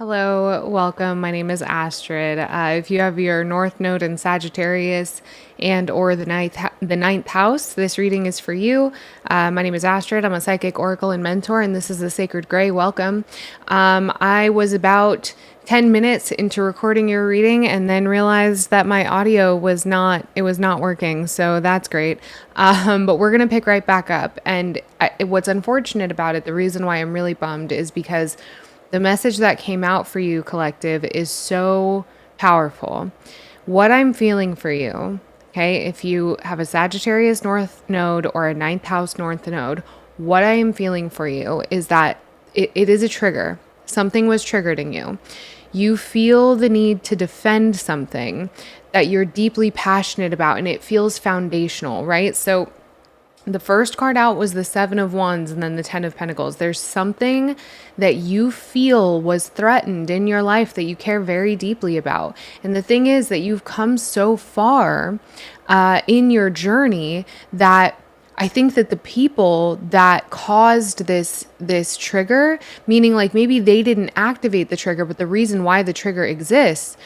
Hello, welcome. My name is Astrid. If you have your North Node in Sagittarius and or the ninth house, this reading is for you. My name is Astrid. I'm a psychic oracle and mentor, and this is the Sacred Gray. Welcome. I was about 10 minutes into recording your reading and then realized that my audio was not working. So that's great. But we're going to pick right back up. And what's unfortunate about it, the reason why I'm really bummed is because the message that came out for you, collective, is so powerful. What I'm feeling for you, okay, if you have a Sagittarius North Node or a ninth house North Node, what I am feeling for you is that it is a trigger. Something was triggered in you. You feel the need to defend something that you're deeply passionate about, and it feels foundational, right? So the first card out was the Seven of Wands and then the Ten of Pentacles. There's something that you feel was threatened in your life that you care very deeply about. And the thing is that you've come so far in your journey that I think that the people that caused this trigger, meaning like maybe they didn't activate the trigger, but the reason why the trigger exists,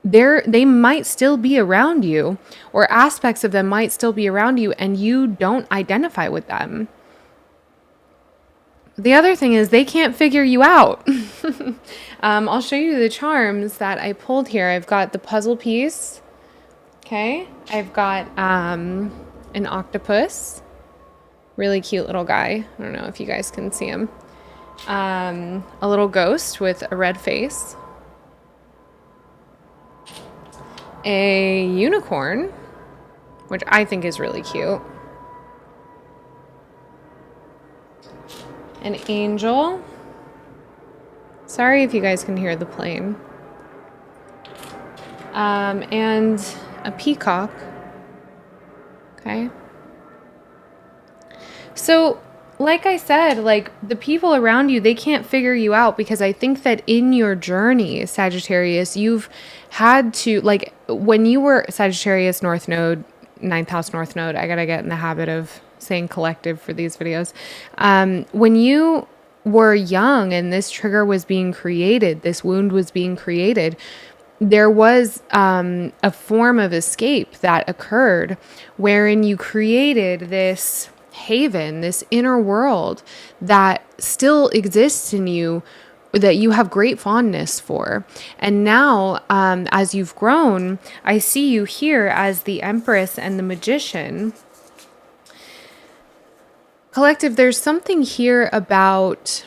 they might still be around you, or aspects of them might still be around you, and you don't identify with them. The other thing is they can't figure you out. I'll show you the charms that I pulled here. I've got the puzzle piece. Okay. I've got an octopus. Really cute little guy. I don't know if you guys can see him. A little ghost with a red face. A unicorn, which I think is really cute. An angel. Sorry if you guys can hear the plane. And a peacock. Okay. So, like I said, like the people around you, they can't figure you out, because I think that in your journey, Sagittarius, you've had to, like when you were Sagittarius North Node, ninth house North Node, I gotta get in the habit of saying collective for these videos. When you were young and this trigger was being created, this wound was being created, there was a form of escape that occurred wherein you created this haven, this inner world that still exists in you, that you have great fondness for. And now, as you've grown, I see you here as the Empress and the Magician. Collective, there's something here about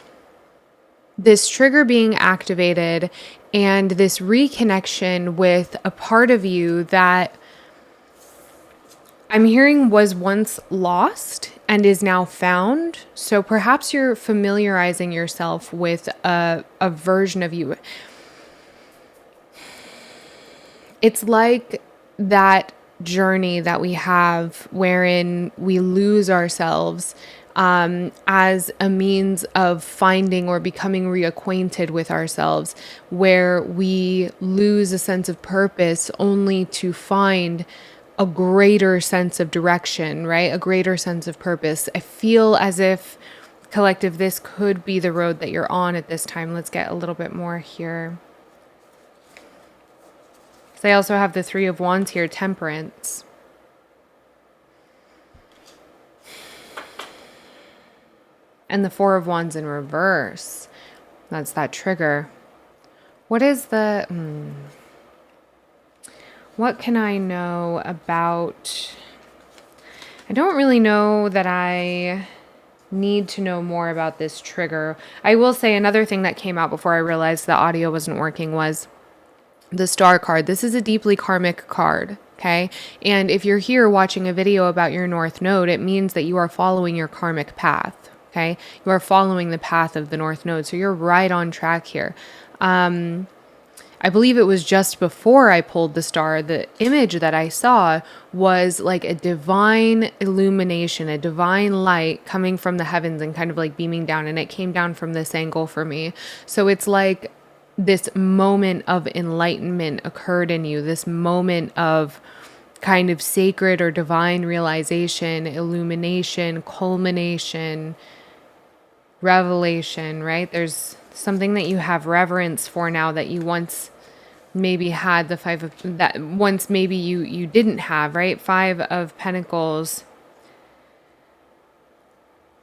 this trigger being activated and this reconnection with a part of you that I'm hearing was once lost and is now found. So perhaps you're familiarizing yourself with a version of you. It's like that journey that we have wherein we lose ourselves as a means of finding or becoming reacquainted with ourselves, where we lose a sense of purpose only to find a greater sense of direction, right? A greater sense of purpose. I feel as if, collective, this could be the road that you're on at this time. Let's get a little bit more here. Because I also have the Three of Wands here, Temperance. And the Four of Wands in reverse. That's that trigger. What is the... What can I know about... I don't really know that I need to know more about this trigger. I will say another thing that came out before I realized the audio wasn't working was the Star card. This is a deeply karmic card, okay? And if you're here watching a video about your North Node, it means that you are following your karmic path, okay? You are following the path of the North Node, so you're right on track here. I believe it was just before I pulled the star, the image that I saw was like a divine illumination, a divine light coming from the heavens and kind of like beaming down, and it came down from this angle for me. So it's like this moment of enlightenment occurred in you, this moment of kind of sacred or divine realization, illumination, culmination, revelation, right? There's something that you have reverence for now that you once maybe had, the five of that once maybe you didn't have, right? Five of Pentacles.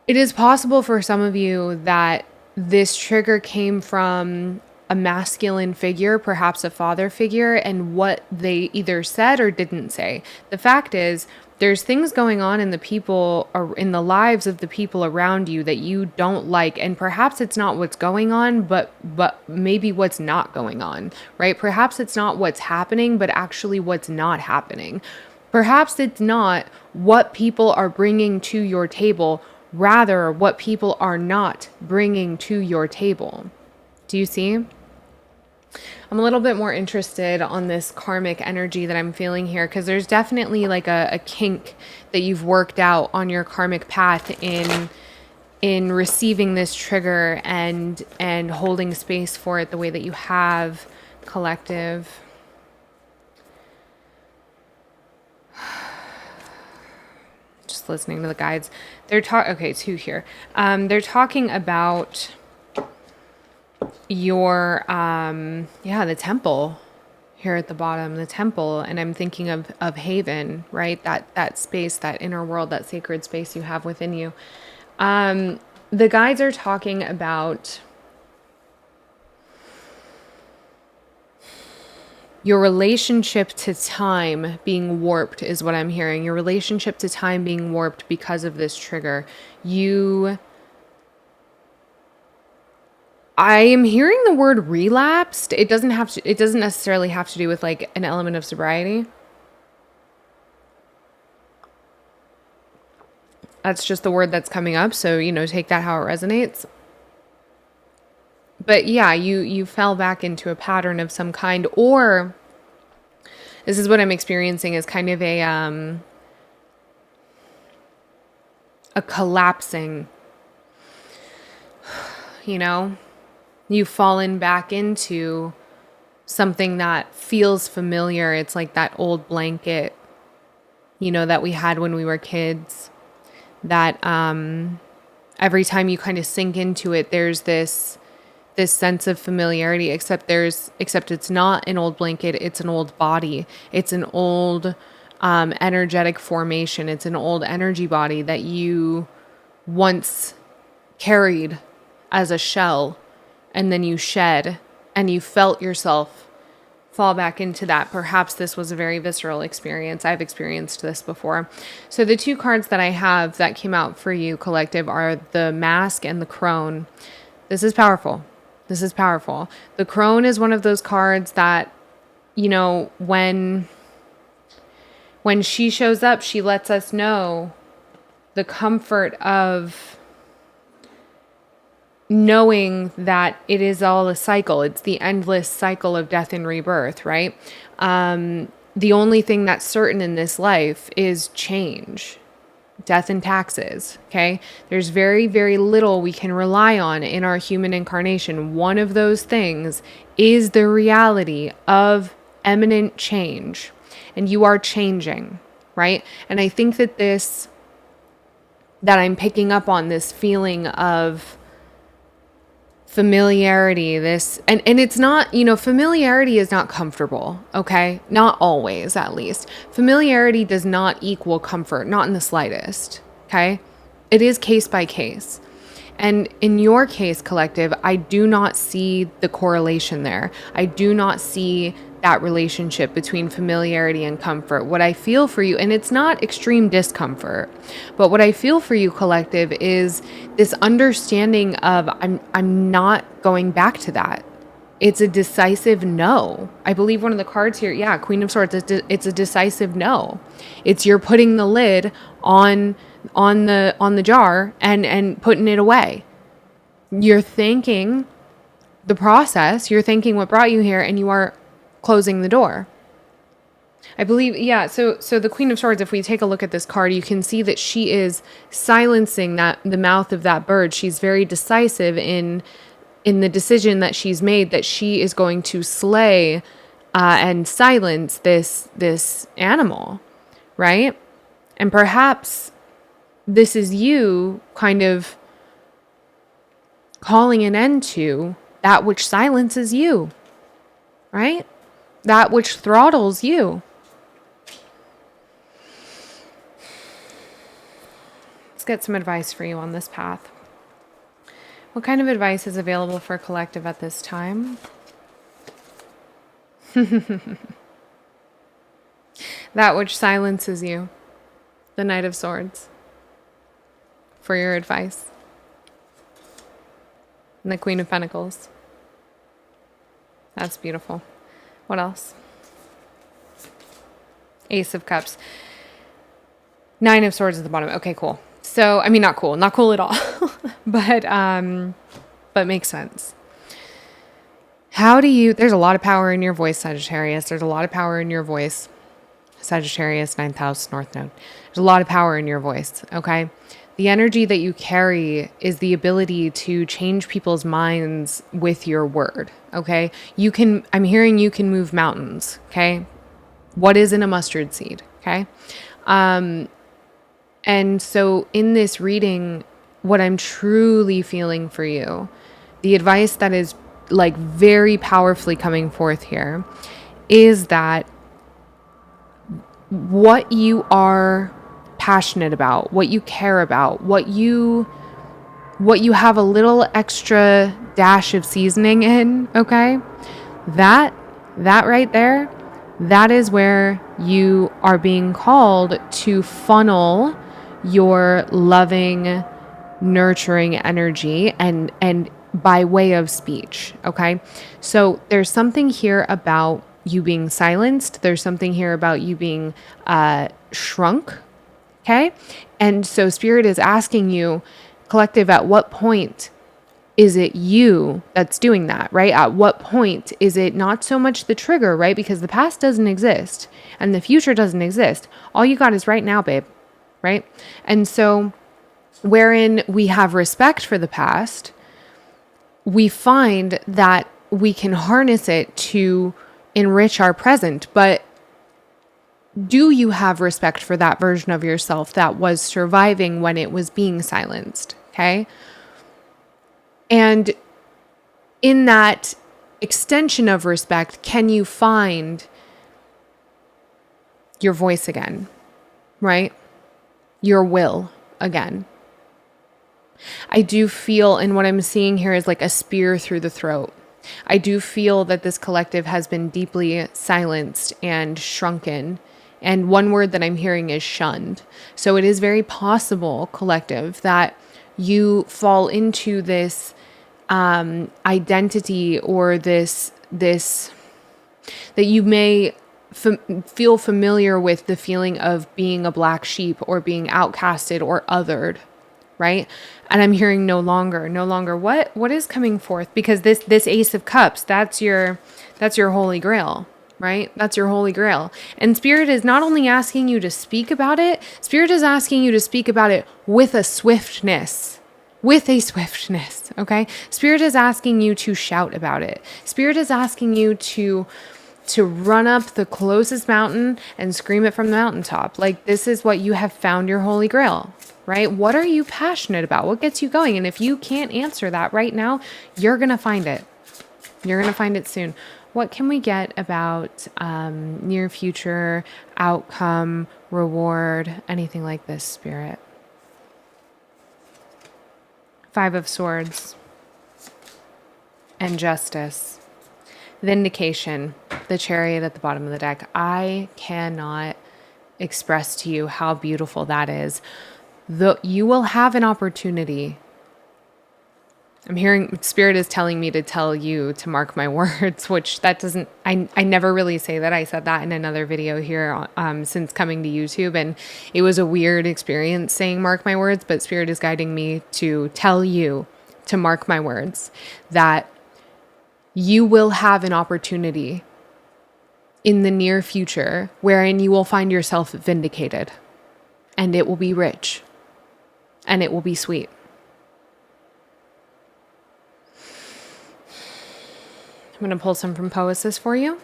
It is possible for some of you that this trigger came from a masculine figure, perhaps a father figure, and what they either said or didn't say. The fact is, there's things going on in the people, or in the lives of the people around you, that you don't like, and perhaps it's not what's going on, but maybe what's not going on, right? Perhaps it's not what's happening, but actually what's not happening. Perhaps it's not what people are bringing to your table, rather what people are not bringing to your table. Do you see? I'm a little bit more interested on this karmic energy that I'm feeling here, because there's definitely like a kink that you've worked out on your karmic path in receiving this trigger and holding space for it the way that you have, collective. Just listening to the guides. They're okay, two here. They're talking about your the temple here at the bottom, the temple, and I'm thinking of Haven, right? That space, that inner world, that sacred space you have within you. The guides are talking about your relationship to time being warped is what I'm hearing. Your relationship to time being warped because of this trigger. I am hearing the word relapsed. It doesn't necessarily have to do with like an element of sobriety. That's just the word that's coming up. So, take that how it resonates. But yeah, you fell back into a pattern of some kind, or this is what I'm experiencing as kind of a collapsing, you've fallen back into something that feels familiar. It's like that old blanket, that we had when we were kids, that every time you kind of sink into it, there's this sense of familiarity, except it's not an old blanket. It's an old body. It's an old energetic formation. It's an old energy body that you once carried as a shell, and then you shed, and you felt yourself fall back into that. Perhaps this was a very visceral experience. I've experienced this before. So the two cards that I have that came out for you, collective, are the Mask and the Crone. This is powerful. This is powerful. The Crone is one of those cards that, when she shows up, she lets us know the comfort of knowing that it is all a cycle. It's the endless cycle of death and rebirth, right? The only thing that's certain in this life is change, death and taxes, okay? There's very, very little we can rely on in our human incarnation. One of those things is the reality of imminent change, and you are changing, right? And I think that I'm picking up on this feeling of familiarity, and it's not, familiarity is not comfortable, okay? Not always, at least. Familiarity does not equal comfort, not in the slightest, okay? It is case by case. And in your case, collective, I do not see the correlation there. I do not see that relationship between familiarity and comfort. What I feel for you, and it's not extreme discomfort, but what I feel for you, collective, is this understanding of I'm not going back to that. It's a decisive no. I believe one of the cards here, Queen of Swords, it's a decisive no. It's you're putting the lid on the jar and putting it away. You're thanking the process, you're thanking what brought you here, and you are closing the door. I believe, so the Queen of Swords, if we take a look at this card, you can see that she is silencing the mouth of that bird. She's very decisive in the decision that she's made, that she is going to slay and silence this animal, right? And perhaps this is you kind of calling an end to that which silences you, right? That which throttles you. Let's get some advice for you on this path. What kind of advice is available for collective at this time? That which silences you. The Knight of Swords. For your advice. And the Queen of Pentacles. That's beautiful. What else? Ace of Cups. Nine of Swords at the bottom. Okay, cool. So, I mean, not cool at all, but makes sense. There's a lot of power in your voice, Sagittarius. There's a lot of power in your voice. Sagittarius, 9th house, North Node. There's a lot of power in your voice, okay? The energy that you carry is the ability to change people's minds with your word, okay? I'm hearing you can move mountains, okay? What isn't a mustard seed, okay? And so in this reading, what I'm truly feeling for you, the advice that is like very powerfully coming forth here is that what you are passionate about, what you care about, what you have a little extra dash of seasoning in, okay? That right there, that is where you are being called to funnel your loving, nurturing energy and by way of speech, okay? So there's something here about you being silenced. There's something here about you being shrunk, okay? And so Spirit is asking you, collective, at what point is it you that's doing that, right? At what point is it not so much the trigger, right? Because the past doesn't exist and the future doesn't exist. All you got is right now, babe, right? And so wherein we have respect for the past, we find that we can harness it to enrich our present. But do you have respect for that version of yourself that was surviving when it was being silenced? Okay. And in that extension of respect, can you find your voice again, right? Your will again. I do feel, and what I'm seeing here is like a spear through the throat. I do feel that this collective has been deeply silenced and shrunken. And one word that I'm hearing is shunned. So it is very possible, collective, that you fall into this identity or this that you may feel familiar with the feeling of being a black sheep or being outcasted or othered, right? And I'm hearing no longer. What is coming forth? Because this Ace of Cups, that's your Holy Grail, right? That's your Holy Grail. And Spirit is not only asking you to speak about it, Spirit is asking you to speak about it with a swiftness. Okay? Spirit is asking you to shout about it. Spirit is asking you to run up the closest mountain and scream it from the mountaintop. Like, this is what you have found your Holy Grail, right? What are you passionate about? What gets you going? And if you can't answer that right now, you're going to find it. You're going to find it soon. What can we get about near future, outcome, reward, anything like this, Spirit? Five of Swords and Justice. Vindication, the Chariot at the bottom of the deck. I cannot express to you how beautiful that is. You will have an opportunity. I'm hearing Spirit is telling me to tell you to mark my words, which that doesn't, I never really say that. I said that in another video here since coming to YouTube, and it was a weird experience saying mark my words, but Spirit is guiding me to tell you to mark my words, that you will have an opportunity in the near future wherein you will find yourself vindicated, and it will be rich and it will be sweet. I'm going to pull some from Poesis for you.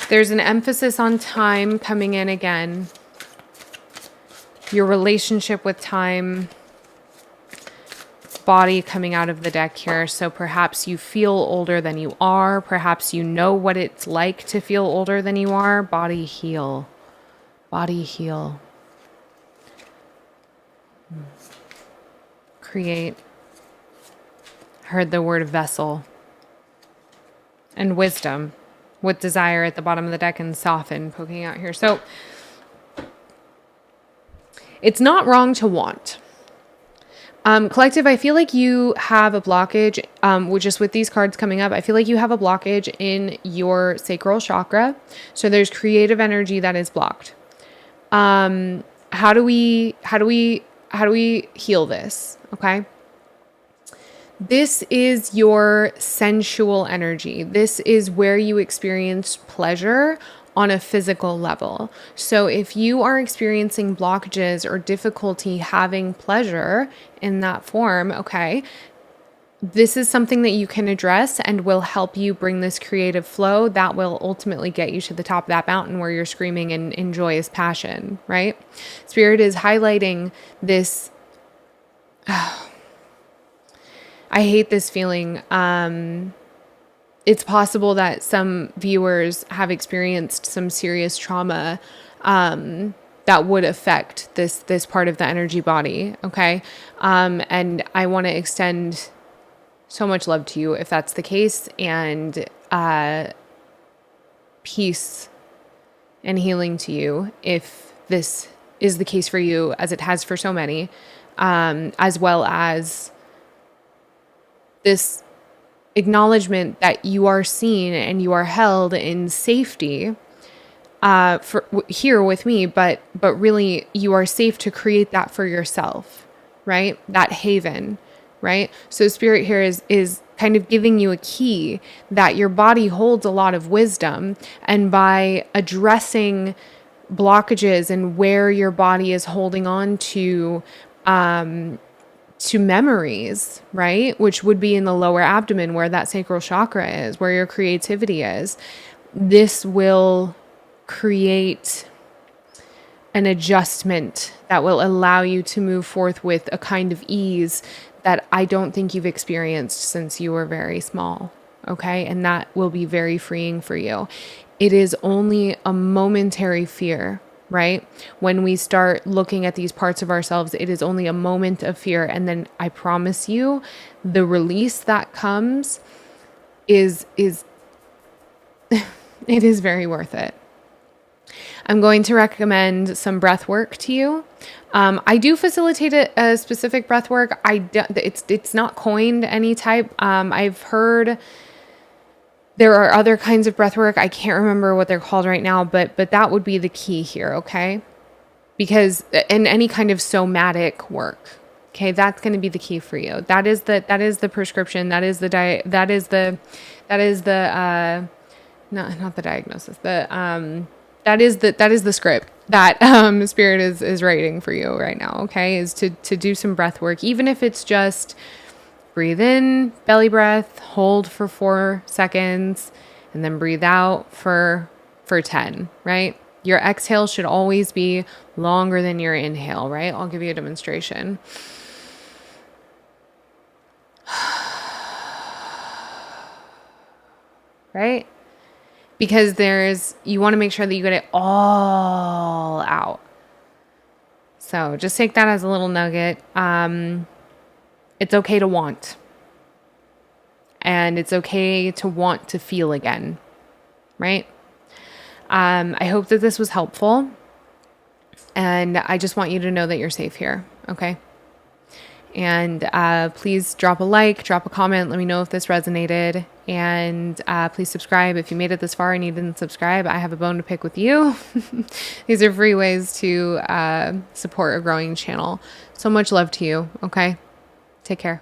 There's an emphasis on time coming in again. your relationship with time, body coming out of the deck here. So perhaps you feel older than you are. Perhaps you know what it's like to feel older than you are. Body heal. Body heal. Create. Heard the word vessel. And wisdom with desire at the bottom of the deck and soften poking out here. So it's not wrong to want. Collective, I feel like you have a blockage, just with these cards coming up, I feel like you have a blockage in your sacral chakra. So there's creative energy that is blocked. How do we heal this? Okay. This is your sensual energy. This is where you experience pleasure on a physical level. So if you are experiencing blockages or difficulty having pleasure in that form, okay, this is something that you can address and will help you bring this creative flow that will ultimately get you to the top of that mountain where you're screaming in joyous passion, right? Spirit is highlighting this. I hate this feeling. It's possible that some viewers have experienced some serious trauma that would affect this part of the energy body, okay? And I want to extend so much love to you if that's the case, and peace and healing to you if this is the case for you, as it has for so many, as well as this acknowledgement that you are seen and you are held in safety here with me, but really you are safe to create that for yourself, right? That haven, right? So Spirit here is kind of giving you a key that your body holds a lot of wisdom, and by addressing blockages and where your body is holding on to memories, right? Which would be in the lower abdomen where that sacral chakra is, where your creativity is. This will create an adjustment that will allow you to move forth with a kind of ease that I don't think you've experienced since you were very small. Okay. And that will be very freeing for you. It is only a momentary fear, right? When we start looking at these parts of ourselves, it is only a moment of fear. And then I promise you, the release that comes is it is very worth it. I'm going to recommend some breath work to you. I do facilitate a specific breath work. It's not coined any type. I've heard there are other kinds of breath work. I can't remember what they're called right now, but that would be the key here, okay? Because in any kind of somatic work, okay, that's going to be the key for you. That is the prescription. Not the diagnosis. That is the script that Spirit is writing for you right now, okay? Is to do some breath work, even if it's just breathe in, belly breath, hold for 4 seconds, and then breathe out for 10, right? Your exhale should always be longer than your inhale, right? I'll give you a demonstration. Right? Because you want to make sure that you get it all out. So just take that as a little nugget. It's okay to want. And it's okay to want to feel again, right? I hope that this was helpful. And I just want you to know that you're safe here, okay? And please drop a like, drop a comment. Let me know if this resonated. And please subscribe. If you made it this far and you didn't subscribe, I have a bone to pick with you. These are free ways to support a growing channel. So much love to you, okay? Take care.